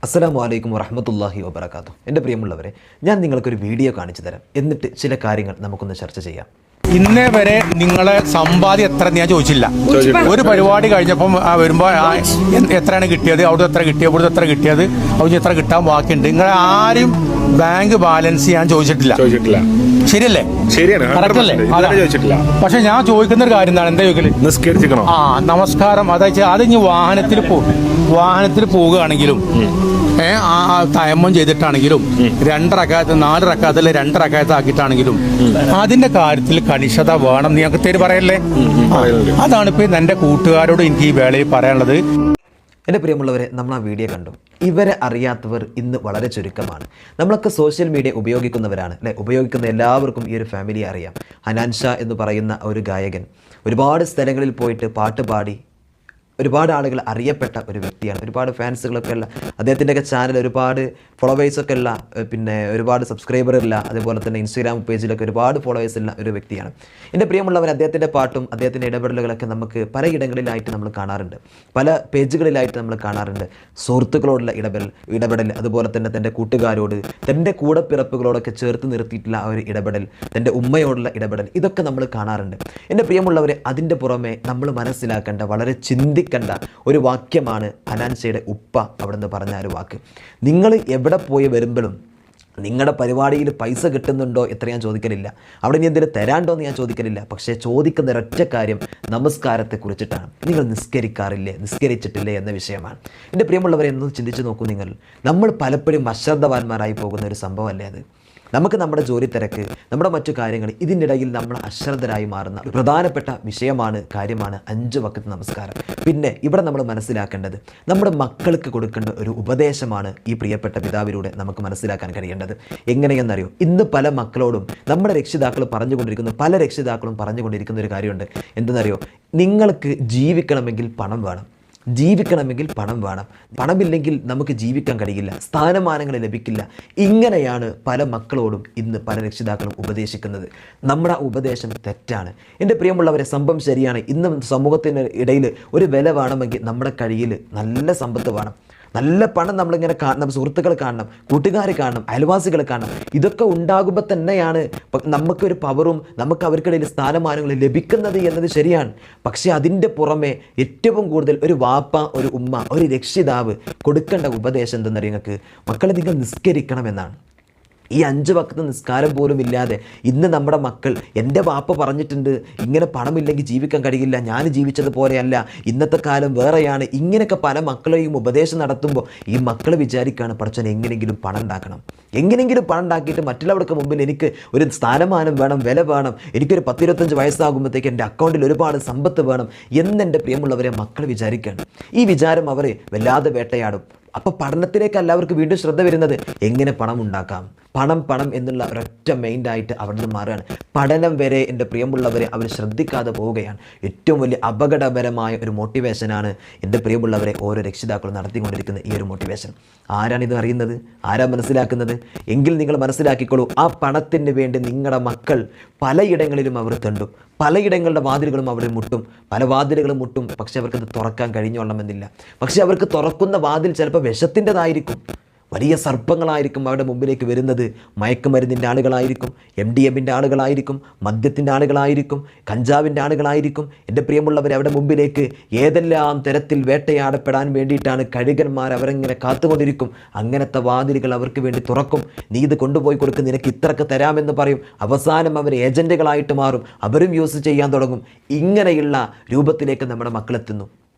അസ്സലാമു അലൈക്കും വറഹ്മത്തുള്ളാഹി വബറകാതുഹു. എൻ്റെ പ്രിയമുള്ളവരെ, ഞാൻ നിങ്ങൾക്കൊരു വീഡിയോ കാണിച്ചു തരാം. എന്നിട്ട് ചില കാര്യങ്ങൾ നമുക്കൊന്ന് ചർച്ച ചെയ്യാം. ഇന്നേ വരെ നിങ്ങളെ സമ്പാദ്യം എത്ര ഞാൻ ചോദിച്ചില്ല. ഒരു പരിപാടി കഴിഞ്ഞപ്പം വരുമ്പോൾ എത്രയാണ് കിട്ടിയത്, അവിടെ എത്ര കിട്ടിയത്, ഇവിടുത്തെ എത്ര കിട്ടിയത്, അവിടെ എത്ര കിട്ടാൻ ബാക്കിയുണ്ട്. നിങ്ങളെ ആരും ബാങ്ക് ബാലൻസ് ഞാൻ ചോദിച്ചിട്ടില്ല. ശരിയല്ലേ? ശരിയാണ്, ചോദിച്ചിട്ടില്ല. പക്ഷെ ഞാൻ ചോദിക്കുന്ന ഒരു കാര്യം എന്താണ്, എന്താ ചോദിക്കല്? നിസ്കരിച്ചിരിക്കണോ? നമസ്കാരം. അതായത് അത് ഇനി വാഹനത്തിൽ പോവുകയാണെങ്കിലും തയമ്മം ചെയ്തിട്ടാണെങ്കിലും 2 റക്അത്ത് 4 റക്അത്തിൽ 2 റക്അത്ത് ആക്കിയിട്ടാണെങ്കിലും അതിന്റെ കാര്യത്തിൽ കണിശത വേണം. നീ ഞങ്ങൾക്ക് പറയല്ലേ? അതാണ് ഇപ്പൊ എന്റെ കൂട്ടുകാരോട് എനിക്ക് ഈ വേളയിൽ പറയാനുള്ളത്. എൻ്റെ പ്രിയമുള്ളവരെ, നമ്മൾ ആ വീഡിയോ കണ്ടു. ഇവരെ അറിയാത്തവർ ഇന്ന് വളരെ ചുരുക്കമാണ്. നമ്മളൊക്കെ സോഷ്യൽ മീഡിയ ഉപയോഗിക്കുന്നവരാണ് അല്ലേ? ഉപയോഗിക്കുന്ന എല്ലാവർക്കും ഈ ഒരു ഫാമിലിയെ അറിയാം. ഹനാൻ ഷാ എന്ന് പറയുന്ന ഒരു ഗായകൻ ഒരുപാട് സ്ഥലങ്ങളിൽ പോയിട്ട് പാട്ട് പാടി ഒരുപാട് ആളുകൾ അറിയപ്പെട്ട ഒരു വ്യക്തിയാണ്. ഒരുപാട് ഫാൻസുകളൊക്കെ ഉള്ള അദ്ദേഹത്തിൻ്റെയൊക്കെ ചാനൽ ഒരുപാട് ഫോളോവേഴ്സൊക്കെ ഉള്ള, പിന്നെ ഒരുപാട് സബ്സ്ക്രൈബറില്ല, അതുപോലെ തന്നെ ഇൻസ്റ്റാഗ്രാം പേജിലൊക്കെ ഒരുപാട് ഫോളോവേഴ്സ് ഉള്ള ഒരു വ്യക്തിയാണ്. എൻ്റെ പ്രിയമുള്ളവർ, അദ്ദേഹത്തിൻ്റെ പാട്ടും അദ്ദേഹത്തിൻ്റെ ഇടപെടലുകളൊക്കെ നമുക്ക് പലയിടങ്ങളിലായിട്ട് നമ്മൾ കാണാറുണ്ട്, പല പേജുകളിലായിട്ട് നമ്മൾ കാണാറുണ്ട്. സുഹൃത്തുക്കളോടുള്ള ഇടപെടൽ, അതുപോലെ തന്നെ തൻ്റെ കൂട്ടുകാരോട്, തൻ്റെ കൂടപ്പിറപ്പുകളോടൊക്കെ ചേർത്ത് നിർത്തിയിട്ടുള്ള ആ ഒരു ഇടപെടൽ, തൻ്റെ ഉമ്മയോടുള്ള ഇടപെടൽ, ഇതൊക്കെ നമ്മൾ കാണാറുണ്ട്. എൻ്റെ പ്രിയമുള്ളവരെ, അതിൻ്റെ പുറമെ നമ്മൾ മനസ്സിലാക്കേണ്ട, വളരെ ചിന്തിക്കേണ്ട ഒരു വാക്യമാണ് ഹനാൻ ഷായുടെ ഉപ്പ അവിടെ നിന്ന് പറഞ്ഞ ഒരു വാക്ക്. നിങ്ങൾ എവിടെ പോയി വരുമ്പോഴും നിങ്ങളുടെ പരിപാടിയിൽ പൈസ കിട്ടുന്നുണ്ടോ എത്ര ഞാൻ ചോദിക്കലില്ല, അവിടെ ഇനി എന്തെങ്കിലും തരാണ്ടോ എന്ന് ഞാൻ ചോദിക്കലില്ല. പക്ഷേ ചോദിക്കുന്ന ഒരൊറ്റ കാര്യം നമസ്കാരത്തെ കുറിച്ചിട്ടാണ്. നിങ്ങൾ നിസ്കരിക്കാറില്ലേ, നിസ്കരിച്ചിട്ടില്ലേ എന്ന വിഷയമാണ്. എൻ്റെ പ്രിയമുള്ളവരെ, എന്നൊന്ന് ചിന്തിച്ച് നോക്കൂ. നമ്മൾ പലപ്പോഴും അശ്രദ്ധവാന്മാരായി പോകുന്ന ഒരു സംഭവമല്ലേ അത്? നമുക്ക് നമ്മുടെ ജോലി തിരക്ക്, നമ്മുടെ മറ്റു കാര്യങ്ങൾ, ഇതിനിടയിൽ നമ്മൾ അശ്രദ്ധരായി മാറുന്ന പ്രധാനപ്പെട്ട കാര്യമാണ് 5 വഖത്ത് നമസ്കാരം. പിന്നെ ഇവിടെ നമ്മൾ മനസ്സിലാക്കേണ്ടത്, നമ്മുടെ മക്കൾക്ക് കൊടുക്കേണ്ട ഒരു ഉപദേശമാണ് ഈ പ്രിയപ്പെട്ട പിതാവിലൂടെ നമുക്ക് മനസ്സിലാക്കാൻ കഴിയേണ്ടത്. എങ്ങനെയെന്നറിയോ? ഇന്ന് പല മക്കളോടും നമ്മുടെ പല രക്ഷിതാക്കളും പറഞ്ഞുകൊണ്ടിരിക്കുന്ന ഒരു കാര്യമുണ്ട്. എന്തെന്നറിയോ? നിങ്ങൾക്ക് ജീവിക്കണമെങ്കിൽ പണം വേണം, പണമില്ലെങ്കിൽ നമുക്ക് ജീവിക്കാൻ കഴിയില്ല, സ്ഥാനമാനങ്ങൾ ലഭിക്കില്ല. ഇങ്ങനെയാണ് പല മക്കളോടും ഇന്ന് പല രക്ഷിതാക്കളും ഉപദേശിക്കുന്നത്. നമ്മുടെ ഉപദേശം തെറ്റാണ്. എൻ്റെ പ്രിയമുള്ളവരെ, സംഭവം ശരിയാണ്. ഇന്നും സമൂഹത്തിന് ഇടയിൽ ഒരു വില വേണമെങ്കിൽ നമ്മുടെ കയ്യിൽ നല്ല സമ്പത്ത് വേണം, നല്ല പണം നമ്മളിങ്ങനെ കാണണം, സുഹൃത്തുക്കൾ കാണണം, കൂട്ടുകാർ കാണണം, അയൽവാസികൾ കാണണം. ഇതൊക്കെ ഉണ്ടാകുമ്പോൾ തന്നെയാണ് നമുക്കൊരു പവറും നമുക്ക് അവർക്കിടയിൽ സ്ഥാനമാനങ്ങളും ലഭിക്കുന്നത് എന്നത് ശരിയാണ്. പക്ഷേ അതിൻ്റെ പുറമെ ഏറ്റവും കൂടുതൽ ഒരു വാപ്പ, ഒരു ഉമ്മ, ഒരു രക്ഷിതാവ് കൊടുക്കേണ്ട ഉപദേശം എന്തെന്നറിയാം നിങ്ങൾക്ക്? മക്കളെ, നിങ്ങൾ നിസ്കരിക്കണമെന്നാണ്. ഈ 5 വഖത്ത് നിസ്കാരം പോലും ഇല്ലാതെ ഇന്ന് നമ്മുടെ മക്കൾ, എൻ്റെ വാപ്പ പറഞ്ഞിട്ടുണ്ട് ഇങ്ങനെ പണമില്ലെങ്കിൽ ജീവിക്കാൻ കഴിയില്ല, ഞാൻ ജീവിച്ചതുപോലെയല്ല, ഇന്നത്തെ കാലം വേറെയാണ്, ഇങ്ങനെയൊക്കെ പല മക്കളെയും ഉപദേശം നടത്തുമ്പോൾ ഈ മക്കൾ വിചാരിക്കുകയാണ്, പഠിച്ചാൽ എങ്ങനെയെങ്കിലും പണം ഉണ്ടാക്കിയിട്ട് മറ്റുള്ളവർക്ക് മുമ്പിൽ എനിക്ക് ഒരു സ്ഥാനമാനം വേണം, വില വേണം, എനിക്കൊരു 10-25 വയസ്സാകുമ്പോഴത്തേക്ക് എൻ്റെ അക്കൗണ്ടിൽ ഒരുപാട് സമ്പത്ത് വേണം എന്നെൻ്റെ പ്രിയമുള്ളവരെ മക്കൾ വിചാരിക്കുകയാണ്. ഈ വിചാരം അവരെ വല്ലാതെ വേട്ടയാടും. അപ്പോൾ പഠനത്തിലേക്ക് എല്ലാവർക്കും വീണ്ടും ശ്രദ്ധ വരുന്നത് എങ്ങനെ പണം ഉണ്ടാക്കാം, പണം എന്നുള്ള ഒരൊറ്റ മൈൻഡായിട്ട് അവിടെ നിന്ന് മാറുകയാണ്. പഠനം വരെ എൻ്റെ പ്രിയമുള്ളവരെ അവർ ശ്രദ്ധിക്കാതെ പോവുകയാണ്. ഏറ്റവും വലിയ അപകടകരമായ ഒരു മോട്ടിവേഷനാണ് എൻ്റെ പ്രിയമുള്ളവരെ ഓരോ രക്ഷിതാക്കളും നടത്തിക്കൊണ്ടിരിക്കുന്ന ഈ ഒരു മോട്ടിവേഷൻ. ആരാണിത് അറിയുന്നത്? ആരാ മനസ്സിലാക്കുന്നത്? എങ്കിൽ നിങ്ങൾ മനസ്സിലാക്കിക്കോളൂ, ആ പണത്തിന് വേണ്ടി നിങ്ങളുടെ മക്കൾ പലയിടങ്ങളിലും അവർ തെണ്ടും, പലയിടങ്ങളുടെ വാതിലുകളും അവർ പല വാതിലുകളും മുട്ടും. പക്ഷെ അവർക്കത് തുറക്കാൻ കഴിഞ്ഞോളണമെന്നില്ല. പക്ഷെ അവർക്ക് തുറക്കുന്ന വാതിൽ ചിലപ്പോൾ വിഷത്തിൻ്റെതായിരിക്കും, വലിയ സർപ്പങ്ങളായിരിക്കും അവരുടെ മുമ്പിലേക്ക് വരുന്നത്. മയക്കുമരുന്നിൻ്റെ ആളുകളായിരിക്കും, MDMൻ്റെ ആളുകളായിരിക്കും, മദ്യത്തിൻ്റെ ആളുകളായിരിക്കും, കഞ്ചാവിൻ്റെ ആളുകളായിരിക്കും. എൻ്റെ പ്രിയമുള്ളവർ, അവരുടെ മുമ്പിലേക്ക് ഏതെല്ലാം തരത്തിൽ വേട്ടയാടപ്പെടാൻ വേണ്ടിയിട്ടാണ് കഴുകന്മാർ അവരെങ്ങനെ കാത്തുകൊണ്ടിരിക്കും. അങ്ങനത്തെ വാതിലുകൾ അവർക്ക് വേണ്ടി തുറക്കും. നീ ഇത് കൊണ്ടുപോയി കൊടുക്കും, നിനക്ക് ഇത്രക്ക് തരാമെന്ന് പറയും. അവസാനം അവർ ഏജൻറ്റുകളായിട്ട് മാറും, അവരും യൂസ് ചെയ്യാൻ തുടങ്ങും. ഇങ്ങനെയുള്ള രൂപത്തിലേക്ക് നമ്മുടെ മക്കളെത്തുന്നു.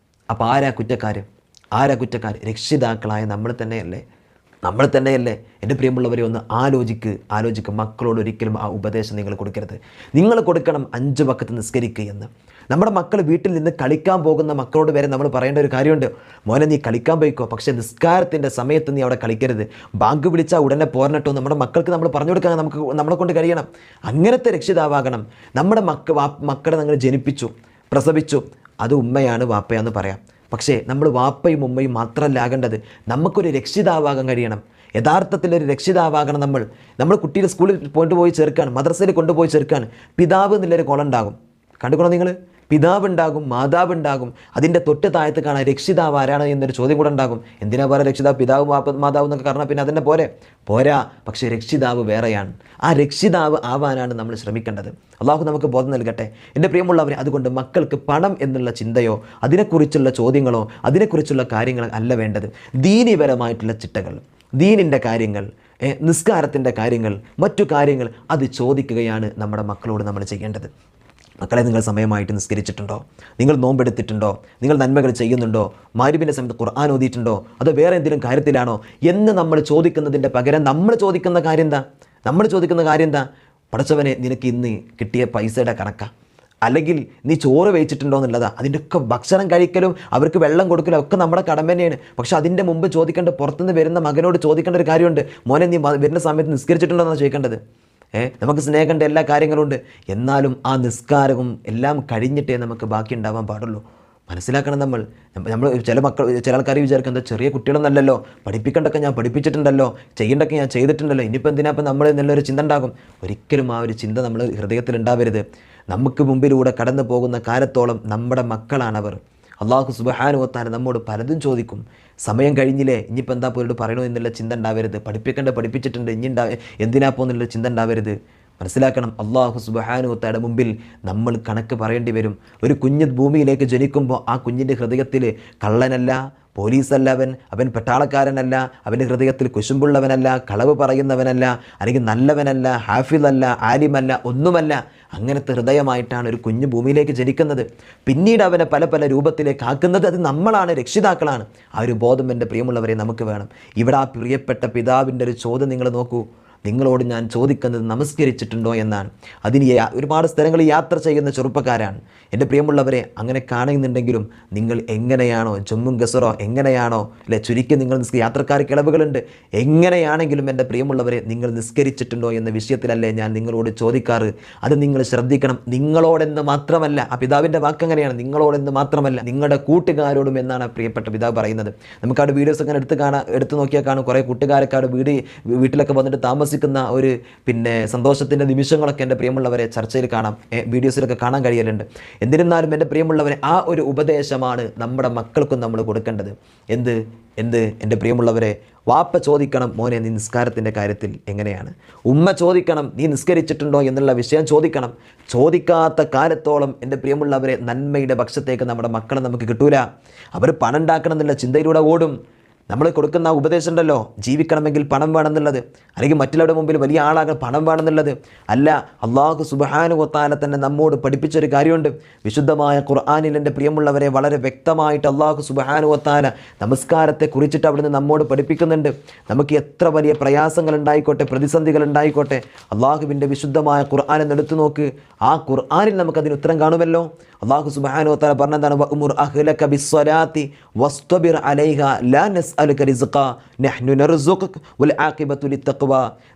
അപ്പോൾ ആരാ കുറ്റക്കാർ? രക്ഷിതാക്കളായ നമ്മൾ തന്നെയല്ലേ? എൻ്റെ പ്രിയമുള്ളവരെ, ഒന്ന് ആലോചിക്ക്. മക്കളോട് ഒരിക്കലും ആ ഉപദേശം നിങ്ങൾ കൊടുക്കരുത്. നിങ്ങൾ കൊടുക്കണം 5 വഖത്ത് നിസ്കരിക്കുക എന്ന്. നമ്മുടെ മക്കൾ വീട്ടിൽ നിന്ന് കളിക്കാൻ പോകുന്ന മക്കളോട് വരെ നമ്മൾ പറയേണ്ട ഒരു കാര്യമുണ്ട്. മോനെ, നീ കളിക്കാൻ പോയിക്കോ, പക്ഷേ നിസ്കാരത്തിൻ്റെ സമയത്ത് നീ അവിടെ കളിക്കരുത്. ബാങ്ക് വിളിച്ചാൽ ഉടനെ പോരണട്ടോ. നമ്മുടെ മക്കൾക്ക് നമ്മൾ പറഞ്ഞു കൊടുക്കാൻ നമ്മളെ കൊണ്ട് കഴിയണം. അങ്ങനത്തെ രക്ഷിതാവാകണം. നമ്മുടെ മക്കളെ നിങ്ങൾ ജനിപ്പിച്ചു, പ്രസവിച്ചു, അത് ഉമ്മയാണ്, വാപ്പയാന്ന് പറയാം. പക്ഷേ നമ്മൾ വാപ്പയും ഉമ്മയും മാത്രമല്ല ആകേണ്ടത്, നമുക്കൊരു രക്ഷിതാവാകാൻ കഴിയണം. യഥാർത്ഥത്തിലൊരു രക്ഷിതാവാകണം. നമ്മൾ കുട്ടിയുടെ സ്കൂളിൽ കൊണ്ടുപോയി ചേർക്കാൻ, മദ്രസയിൽ കൊണ്ടുപോയി ചേർക്കാൻ പിതാവ് എന്നുള്ളൊരു കോളുണ്ടാകും. കണ്ടുകൊള്ളൂ നിങ്ങൾ, പിതാവുണ്ടാകും, മാതാവുണ്ടാകും, അതിൻ്റെ തൊട്ട് താഴത്ത് കാണാൻ രക്ഷിതാവ് ആരാണ് എന്നൊരു ചോദ്യം കൂടെ ഉണ്ടാകും. എന്തിനാ പോലെ രക്ഷിതാവ് പിതാവ് മാതാവ് എന്നൊക്കെ പറഞ്ഞാൽ പിന്നെ അതിൻ്റെ പോരാ. പക്ഷേ രക്ഷിതാവ് വേറെയാണ്. ആ രക്ഷിതാവ് ആവാനാണ് നമ്മൾ ശ്രമിക്കേണ്ടത്. അള്ളാഹു നമുക്ക് ബോധം നൽകട്ടെ. എൻ്റെ പ്രിയമുള്ളവരെ, അതുകൊണ്ട് മക്കൾക്ക് പണം എന്നുള്ള ചിന്തയോ അതിനെക്കുറിച്ചുള്ള ചോദ്യങ്ങളോ അതിനെക്കുറിച്ചുള്ള കാര്യങ്ങൾ അല്ല വേണ്ടത്. ദീനിപരമായിട്ടുള്ള ചിട്ടകൾ, ദീനിൻ്റെ കാര്യങ്ങൾ, നിസ്കാരത്തിൻ്റെ കാര്യങ്ങൾ, മറ്റു കാര്യങ്ങൾ അത് ചോദിക്കുകയാണ് നമ്മുടെ മക്കളോട് നമ്മൾ ചെയ്യേണ്ടത്. മക്കളെ, നിങ്ങൾ സമയമായിട്ട് നിസ്കരിച്ചിട്ടുണ്ടോ? നിങ്ങൾ നോമ്പെടുത്തിട്ടുണ്ടോ? നിങ്ങൾ നന്മകൾ ചെയ്യുന്നുണ്ടോ? മഗ്‌രിബിൻ്റെ സമയത്ത് ഖുർആൻ ഓതിയിട്ടുണ്ടോ? അതോ വേറെ എന്തെങ്കിലും കാര്യത്തിലാണോ എന്ന് നമ്മൾ ചോദിക്കുന്നതിൻ്റെ പകരം നമ്മൾ ചോദിക്കുന്ന കാര്യം എന്താ? പടച്ചവനെ, നിനക്ക് ഇന്ന് കിട്ടിയ പൈസയുടെ കണക്കാ, അല്ലെങ്കിൽ നീ ചോറ് വെച്ചിട്ടുണ്ടോ എന്നുള്ളതാ. അതിൻ്റെയൊക്കെ ഭക്ഷണം കഴിക്കലും അവർക്ക് വെള്ളം കൊടുക്കലും ഒക്കെ നമ്മുടെ കടമ തന്നെയാണ്. പക്ഷേ അതിൻ്റെ മുമ്പ് ചോദിക്കേണ്ട, പുറത്തുനിന്ന് വരുന്ന മകനോട് ചോദിക്കേണ്ട ഒരു കാര്യമുണ്ട്. മോനെ, നീ വരുന്ന സമയത്ത് നിസ്കരിച്ചിട്ടുണ്ടോ എന്നാണ് ചോദിക്കേണ്ടത്. നമുക്ക് സ്നേഹൻ്റെ എല്ലാ കാര്യങ്ങളുണ്ട്, എന്നാലും ആ നിസ്കാരവും എല്ലാം കഴിഞ്ഞിട്ടേ നമുക്ക് ബാക്കി ഉണ്ടാവാൻ പാടുള്ളൂ. മനസ്സിലാക്കണം. നമ്മൾ ചില ആൾക്കാർ വിചാരിക്കും, എന്താ ചെറിയ കുട്ടികളൊന്നല്ലല്ലോ, പഠിപ്പിക്കേണ്ടൊക്കെ ഞാൻ പഠിപ്പിച്ചിട്ടുണ്ടല്ലോ, ചെയ്യേണ്ടൊക്കെ ഞാൻ ചെയ്തിട്ടുണ്ടല്ലോ, ഇനിയിപ്പോൾ എന്തിനാ ഇപ്പം നമ്മൾ നല്ലൊരു ചിന്ത ഉണ്ടാകും. ഒരിക്കലും ആ ഒരു ചിന്ത നമ്മൾ ഹൃദയത്തിൽ ഉണ്ടാവരുത്. നമുക്ക് മുമ്പിലൂടെ കടന്നു പോകുന്ന കാലത്തോളം നമ്മുടെ മക്കളാണവർ. അള്ളാഹു സുബ്ഹാനഹു വ തആല നമ്മോട് പലതും ചോദിക്കും. സമയം കഴിഞ്ഞില്ലേ, ഇനിയിപ്പോൾ എന്താ പോയിട്ട് പറയണോ എന്നുള്ള ചിന്ത ഉണ്ടാവരുത്. പഠിപ്പിച്ചിട്ടുണ്ട്, ഇനി എന്തിനാ പോകുന്നുള്ള ചിന്ത ഉണ്ടാവരുത്. മനസ്സിലാക്കണം, അള്ളാഹു സുബ്ഹാനഹു വ തആല മുമ്പിൽ നമ്മൾ കണക്ക് പറയേണ്ടി വരും. ഒരു കുഞ്ഞ് ഭൂമിയിലേക്ക് ജനിക്കുമ്പോൾ ആ കുഞ്ഞിൻ്റെ ഹൃദയത്തിൽ കള്ളനല്ല, പോലീസല്ല, അവൻ പട്ടാളക്കാരനല്ല, അവൻ്റെ ഹൃദയത്തിൽ കുശുമ്പുള്ളവനല്ല, കളവ് പറയുന്നവനല്ല, അല്ലെങ്കിൽ നല്ലവനല്ല, ഹാഫിളല്ല, ആലിമല്ല, ഒന്നുമല്ല. അങ്ങനത്തെ ഹൃദയമായിട്ടാണ് ഒരു കുഞ്ഞു ഭൂമിയിലേക്ക് ജനിക്കുന്നത്. പിന്നീട് അവനെ പല പല രൂപത്തിലേക്ക് ആക്കുന്നത് അത് നമ്മളാണ്, രക്ഷിതാക്കളാണ്. ആ ഒരു ബോധം എൻ്റെ പ്രിയമുള്ളവരെ നമുക്ക് വേണം. ഇവിടെ ആ പ്രിയപ്പെട്ട പിതാവിൻ്റെ ഒരു ചോദ്യം നിങ്ങൾ നോക്കൂ. നിങ്ങളോട് ഞാൻ ചോദിക്കുന്നത് നമസ്കരിച്ചിട്ടുണ്ടോ എന്നാണ്. അതിന് ഒരുപാട് സ്ഥലങ്ങളിൽ യാത്ര ചെയ്യുന്ന ചെറുപ്പക്കാരാണ്. എൻ്റെ പ്രിയമുള്ളവരെ, അങ്ങനെ കാണുന്നുണ്ടെങ്കിലും നിങ്ങൾ എങ്ങനെയാണോ, ജമ്മും ഗസറോ എങ്ങനെയാണോ, അല്ലെ, ചുരുക്കി നിങ്ങൾ യാത്രക്കാർക്ക് ഇളവുകളുണ്ട്. എങ്ങനെയാണെങ്കിലും എൻ്റെ പ്രിയമുള്ളവരെ, നിങ്ങൾ നിസ്കരിച്ചിട്ടുണ്ടോ എന്ന വിഷയത്തിലല്ലേ ഞാൻ നിങ്ങളോട് ചോദിക്കാറ്. അത് നിങ്ങൾ ശ്രദ്ധിക്കണം. നിങ്ങളോടെന്ന് മാത്രമല്ല, ആ പിതാവിൻ്റെ വാക്കങ്ങനെയാണ്, നിങ്ങളോടെന്ന് മാത്രമല്ല, നിങ്ങളുടെ കൂട്ടുകാരോടും എന്നാണ് പ്രിയപ്പെട്ട പിതാവ് പറയുന്നത്. നമുക്കവിടെ വീഡിയോസ് അങ്ങനെ എടുത്ത് നോക്കിയാൽ കാണും. കുറേ കൂട്ടുകാരൊക്കെ അവിടെ വീട്ടിലൊക്കെ വന്നിട്ട് താമസിക്കുന്ന ഒരു സന്തോഷത്തിൻ്റെ നിമിഷങ്ങളൊക്കെ എൻ്റെ പ്രിയമുള്ളവരെ ചർച്ചയിൽ കാണാം, വീഡിയോസിലൊക്കെ കാണാൻ കഴിയലുണ്ട്. എന്നിരുന്നാലും എൻ്റെ പ്രിയമുള്ളവരെ, ആ ഒരു ഉപദേശമാണ് നമ്മുടെ മക്കൾക്കും നമ്മൾ കൊടുക്കേണ്ടത്. എൻ്റെ പ്രിയമുള്ളവരെ, വാപ്പ ചോദിക്കണം, മോനെ നീ നിസ്കാരത്തിൻ്റെ കാര്യത്തിൽ എങ്ങനെയാണ്? ഉമ്മ ചോദിക്കണം, നീ നിസ്കരിച്ചിട്ടുണ്ടോ എന്നുള്ള വിഷയം ചോദിക്കണം. ചോദിക്കാത്ത കാലത്തോളം എൻ്റെ പ്രിയമുള്ളവരെ, നന്മയുടെ പക്ഷത്തേക്ക് നമ്മുടെ മക്കളെ നമുക്ക് കിട്ടൂല. അവർ പണം ഉണ്ടാക്കണം എന്നുള്ള ചിന്തയിലൂടെ ഓടും. നമ്മൾ കൊടുക്കുന്ന ഉപദേശം ഉണ്ടല്ലോ, ജീവിക്കണമെങ്കിൽ പണം വേണമെന്നുള്ളത്, അല്ലെങ്കിൽ മറ്റുള്ളവരുടെ മുമ്പിൽ വലിയ ആളാകാൻ പണം വേണമെന്നുള്ളത് അല്ല. അള്ളാഹു സുബ്ഹാനഹു വ തആല തന്നെ നമ്മോട് പഠിപ്പിച്ചൊരു കാര്യമുണ്ട്. വിശുദ്ധമായ ഖുർആനിൽ എൻ്റെ പ്രിയമുള്ളവരെ വളരെ വ്യക്തമായിട്ട് അള്ളാഹു സുബ്ഹാനഹു വ തആല നമസ്കാരത്തെ കുറിച്ചിട്ട് അവിടുന്ന് നമ്മോട് പഠിപ്പിക്കുന്നുണ്ട്. നമുക്ക് എത്ര വലിയ പ്രയാസങ്ങൾ ഉണ്ടായിക്കോട്ടെ, പ്രതിസന്ധികൾ ഉണ്ടായിക്കോട്ടെ, അള്ളാഹുവിൻ്റെ വിശുദ്ധമായ ഖുർആൻ എന്ന് എടുത്തു നോക്ക്. ആ ഖുർആനിൽ നമുക്കതിന് ഉത്തരം കാണുമല്ലോ. അള്ളാഹു സുബ്ഹാനഹു വ തആല പറഞ്ഞതാണ്, വഅ്മുർ അഹ്ലക ബിസ്സലാത്തി വസ്തബിർ അലൈഹാ ലാ നസ്അലുക റിസ്ഖ നഹ്നു നർസുഖുക വൽ ആഖിബത്തു ലിത്തഖ്വ.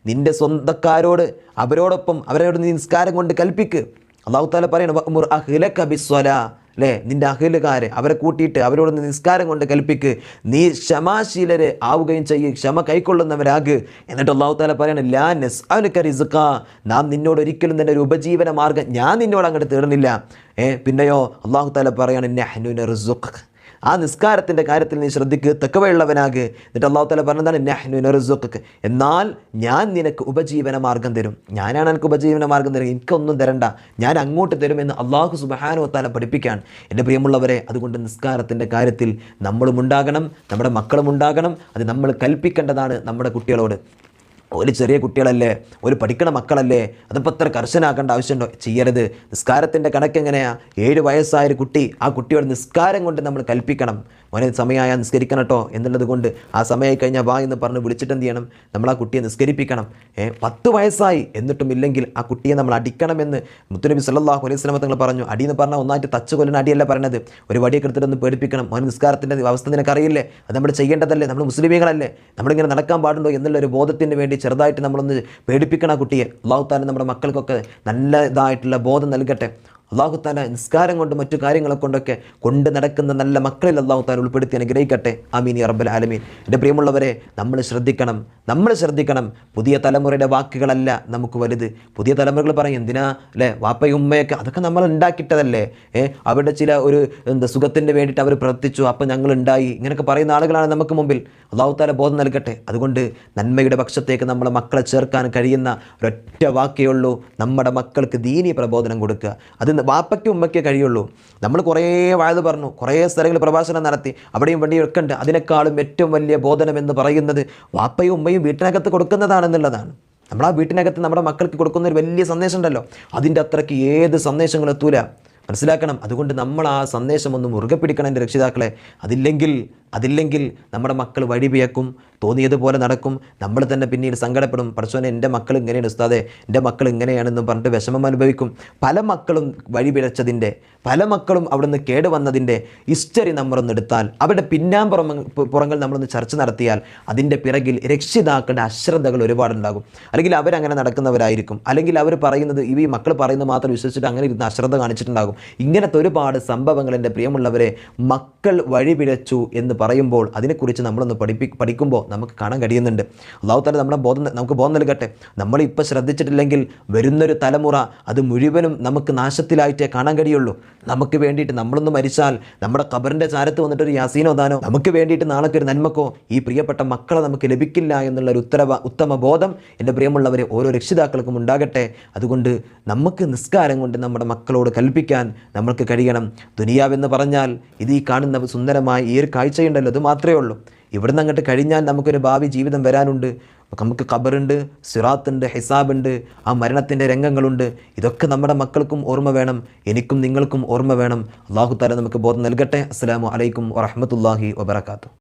നിന്റെ സ്വന്തക്കാരോട് അവരോട് നീ നിസ്കാരം കൊണ്ട് കൽപ്പിക്ക്. അള്ളാഹു തആല പറയണം, വഅ്മുർ അഹ്ലക ബിസ്സലാ, അല്ലേ, നിൻ്റെ അഹ്ലുകാരെ അവരെ കൂട്ടിയിട്ട് അവരോട് നിസ്കാരം കൊണ്ട് കൽപ്പിക്ക്. നീ ക്ഷമാശീലര് ആവുകയും ചെയ്യും, ക്ഷമ കൈക്കൊള്ളുന്നവരാക്. എന്നിട്ട് അള്ളാഹു തആല പറയണം, ലാ നസ്അലുക റിസ്ഖ, നാം നിന്നോട് ഒരിക്കലും തന്നെ ഒരു ഉപജീവന മാർഗ്ഗം ഞാൻ നിന്നോട് അങ്ങോട്ട് തേടുന്നില്ല. പിന്നെയോ അള്ളാഹു തആല പറയാണ്, നഹ്നു നർസുഖുക, ആ നിസ്കാരത്തിൻ്റെ കാര്യത്തിൽ നീ ശ്രദ്ധിക്ക്, തഖ്വയുള്ളവനാക്. എന്നിട്ട് അള്ളാഹു തആല പറഞ്ഞതാണ്, നഹ്നു നർസുഖുക, എന്നാൽ ഞാൻ നിനക്ക് ഉപജീവന മാർഗ്ഗം തരും. ഞാനാണ് എനിക്ക് ഉപജീവന മാർഗ്ഗം തരും, എനിക്കൊന്നും തരണ്ട, ഞാൻ അങ്ങോട്ട് തരുമെന്ന് അള്ളാഹു സുബ്ഹാനഹു വ തആല പഠിപ്പിക്കാൻ. എൻ്റെ പ്രിയമുള്ളവരെ, അതുകൊണ്ട് നിസ്കാരത്തിൻ്റെ കാര്യത്തിൽ നമ്മളും ഉണ്ടാകണം, നമ്മുടെ മക്കളും ഉണ്ടാകണം. അത് നമ്മൾ കൽപ്പിക്കേണ്ടതാണ് നമ്മുടെ കുട്ടികളോട്. ഒരു ചെറിയ കുട്ടികളല്ലേ, ഒരു പഠിക്കണ മക്കളല്ലേ, അതിപ്പോൾ അത്ര കർശനാക്കേണ്ട ആവശ്യമുണ്ടോ? ചെയ്യരുത്. നിസ്കാരത്തിൻ്റെ കണക്ക് എങ്ങനെയാണ്? 7 വയസ്സായൊരു കുട്ടി, ആ കുട്ടിയോട് നിസ്കാരം കൊണ്ട് നമ്മൾ കൽപ്പിക്കണം, മോനെ സമയമായാൽ നിസ്കരിക്കണം കേട്ടോ എന്നുള്ളത് കൊണ്ട്, ആ സമയമായി കഴിഞ്ഞാൽ വാ എന്ന് പറഞ്ഞ് വിളിച്ചിട്ട് എന്ത് ചെയ്യണം? നമ്മൾ ആ കുട്ടിയെ നിസ്കരിപ്പിക്കണം. 10 വയസ്സായി എന്നിട്ടും ഇല്ലെങ്കിൽ ആ കുട്ടിയെ നമ്മൾ അടിക്കണമെന്ന് മുത്തുനബി സല്ലല്ലാഹു അലൈഹി വസല്ലം തങ്ങൾ പറഞ്ഞു. അടി എന്ന് പറഞ്ഞാൽ ഒന്നായിട്ട് തച്ച് കൊല്ലുന്ന അടിയല്ല പറഞ്ഞത്, ഒരു വടിയൊക്കെ എടുത്തിട്ടൊന്ന് പേടിപ്പിക്കണം. മോനെ നിസ്കാരത്തിൻ്റെ അവസ്ഥ നിനക്കറിയില്ലേ, അത് നമ്മൾ ചെയ്യേണ്ടതല്ലേ, നമ്മൾ മുസ്ലിമീങ്ങളല്ലേ, നമ്മളിങ്ങനെ നടക്കാൻ പാടുണ്ടോ എന്നുള്ളൊരു ബോധത്തിന് വേണ്ടി ചെറുതായിട്ട് നമ്മളൊന്ന് പേടിപ്പിക്കണം ആ കുട്ടിയെ. അല്ലാഹു തആല നമ്മുടെ മക്കൾക്കൊക്കെ നല്ലതായിട്ടുള്ള ബോധം നൽകട്ടെ. അള്ളാഹു താല നിസ്കാരം കൊണ്ട് മറ്റു കാര്യങ്ങളെ കൊണ്ടൊക്കെ കൊണ്ട് നടക്കുന്ന നല്ല മക്കളിൽ അള്ളാഹു താല ഉൾപ്പെടുത്തി അനുഗ്രഹിക്കട്ടെ. ആമീൻ യാ റബ്ബൽ ആലമീൻ. എൻ്റെ പ്രിയമുള്ളവരെ, നമ്മൾ ശ്രദ്ധിക്കണം. പുതിയ തലമുറയുടെ വാക്കുകളല്ല നമുക്ക് വലുത്. പുതിയ തലമുറകൾ പറയും, എന്തിനാ അല്ലേ വാപ്പയും ഉമ്മയൊക്കെ, അതൊക്കെ നമ്മൾ ഉണ്ടാക്കിയിട്ടതല്ലേ, അവരുടെ ചില ഒരു സുഖത്തിന് വേണ്ടിയിട്ട് അവർ പ്രവർത്തിച്ചു, അപ്പം ഞങ്ങൾ ഉണ്ടായി, ഇങ്ങനെയൊക്കെ പറയുന്ന ആളുകളാണ് നമുക്ക് മുമ്പിൽ. അള്ളാഹു താല ബോധം നൽകട്ടെ. അതുകൊണ്ട് നന്മയുടെ പക്ഷത്തേക്ക് നമ്മളെ മക്കളെ ചേർക്കാൻ കഴിയുന്ന ഒരൊറ്റ വാക്കേ ഉള്ളൂ, നമ്മുടെ മക്കൾക്ക് ദീനി പ്രബോധനം കൊടുക്കുക. അത് വാപ്പയ്ക്കും ഉമ്മയ്ക്കേ കഴിയുള്ളൂ. നമ്മൾ കുറേ വാഴ്ന്നു പറഞ്ഞു, കുറേ സ്ഥലങ്ങളിൽ പ്രഭാഷണം നടത്തി, അവിടെയും വണ്ടിയൊക്കെ ഉണ്ട്. അതിനേക്കാളും ഏറ്റവും വലിയ ബോധനം എന്ന് പറയുന്നത് വാപ്പയും ഉമ്മയും വീട്ടിനകത്ത് കൊടുക്കുന്നതാണെന്നുള്ളതാണ്. നമ്മൾ ആ വീട്ടിനകത്ത് നമ്മുടെ മക്കൾക്ക് കൊടുക്കുന്ന ഒരു വലിയ സന്ദേശം ഉണ്ടല്ലോ, അതിൻ്റെ അത്രയ്ക്ക് ഏത് സന്ദേശങ്ങളും എത്തൂല. മനസ്സിലാക്കണം. അതുകൊണ്ട് നമ്മൾ ആ സന്ദേശം ഒന്ന് മുറുകെ പിടിക്കണം എൻ്റെ രക്ഷിതാക്കളെ. അതില്ലെങ്കിൽ നമ്മുടെ മക്കൾ വഴിപിയക്കും, തോന്നിയതുപോലെ നടക്കും. നമ്മൾ തന്നെ പിന്നീട് സങ്കടപ്പെടും. പഠിച്ചോനെ, എൻ്റെ മക്കൾ ഇങ്ങനെയാണ് ഉസ്താദേ, എൻ്റെ മക്കൾ ഇങ്ങനെയാണെന്ന് പറഞ്ഞിട്ട് വിഷമം അനുഭവിക്കും. പല മക്കളും വഴിപിഴച്ചതിൻ്റെ, പല മക്കളും അവിടുന്ന് കേടുവന്നതിൻ്റെ ഹിസ്റ്ററി നമ്മളൊന്ന് എടുത്താൽ, അവരുടെ പുറങ്ങൾ നമ്മളൊന്ന് ചർച്ച നടത്തിയാൽ, അതിൻ്റെ പിറകിൽ രക്ഷിതാക്കളുടെ അശ്രദ്ധകൾ ഒരുപാടുണ്ടാകും. അല്ലെങ്കിൽ അവരങ്ങനെ നടക്കുന്നവരായിരിക്കും, അല്ലെങ്കിൽ അവർ പറയുന്നത് ഈ മക്കൾ പറയുന്നത് മാത്രം വിശ്വസിച്ചിട്ട് അങ്ങനെ ഇരുന്ന് അശ്രദ്ധ കാണിച്ചിട്ടുണ്ടാകും. ഇങ്ങനത്തെ ഒരുപാട് സംഭവങ്ങൾ എൻ്റെ പ്രിയമുള്ളവരെ, മക്കൾ വഴിപിഴച്ചു എന്ന് പറയുമ്പോൾ അതിനെക്കുറിച്ച് നമ്മളൊന്ന് പഠിക്കുമ്പോൾ നമുക്ക് കാണാൻ കഴിയുന്നുണ്ട്. അല്ലാഹു തആല നമുക്ക് ബോധം നൽകട്ടെ. നമ്മളിപ്പോൾ ശ്രദ്ധിച്ചിട്ടില്ലെങ്കിൽ വരുന്നൊരു തലമുറ അത് മുഴുവനും നമുക്ക് നാശത്തിലായിട്ടേ കാണാൻ കഴിയുള്ളൂ. നമുക്ക് വേണ്ടിയിട്ട് നമ്മളൊന്ന് മരിച്ചാൽ നമ്മുടെ ഖബറിൻ്റെ ചാരത്ത് വന്നിട്ടൊരു യാസീനോ ദാനോ നമുക്ക് വേണ്ടിയിട്ട് നാളെ ഒരു നന്മക്കോ ഈ പ്രിയപ്പെട്ട മക്കളെ നമുക്ക് ലഭിക്കില്ല എന്നുള്ളൊരു ഉത്തമ ബോധം എൻ്റെ പ്രിയമുള്ളവരെ ഓരോ രക്ഷിതാക്കൾക്കും ഉണ്ടാകട്ടെ. അതുകൊണ്ട് നമുക്ക് നിസ്കാരം കൊണ്ട് നമ്മുടെ മക്കളോട് കൽപ്പിക്കാൻ നമ്മൾക്ക് കഴിയണം. ദുനിയാവെന്ന് പറഞ്ഞാൽ ഇത് ഈ കാണുന്ന സുന്ദരമായ ഈ ഒരു കാഴ്ചയുണ്ടല്ലോ, അത് മാത്രമേ ഉള്ളൂ. ഇവിടുന്ന് അങ്ങോട്ട് കഴിഞ്ഞാൽ നമുക്കൊരു ഭാവി ജീവിതം വരാനുണ്ട്. നമുക്ക് ഖബറുണ്ട്, സിറാത്തുണ്ട്, ഹിസാബുണ്ട്, ആ മരണത്തിൻ്റെ രംഗങ്ങളുണ്ട്. ഇതൊക്കെ നമ്മുടെ മക്കൾക്കും ഓർമ്മ വേണം, എനിക്കും നിങ്ങൾക്കും ഓർമ്മ വേണം. അല്ലാഹു തആല നമുക്ക് ബോധം നൽകട്ടെ. അസ്സലാമു അലൈക്കും വറഹ്മത്തുള്ളാഹി വബറകാതുഹു.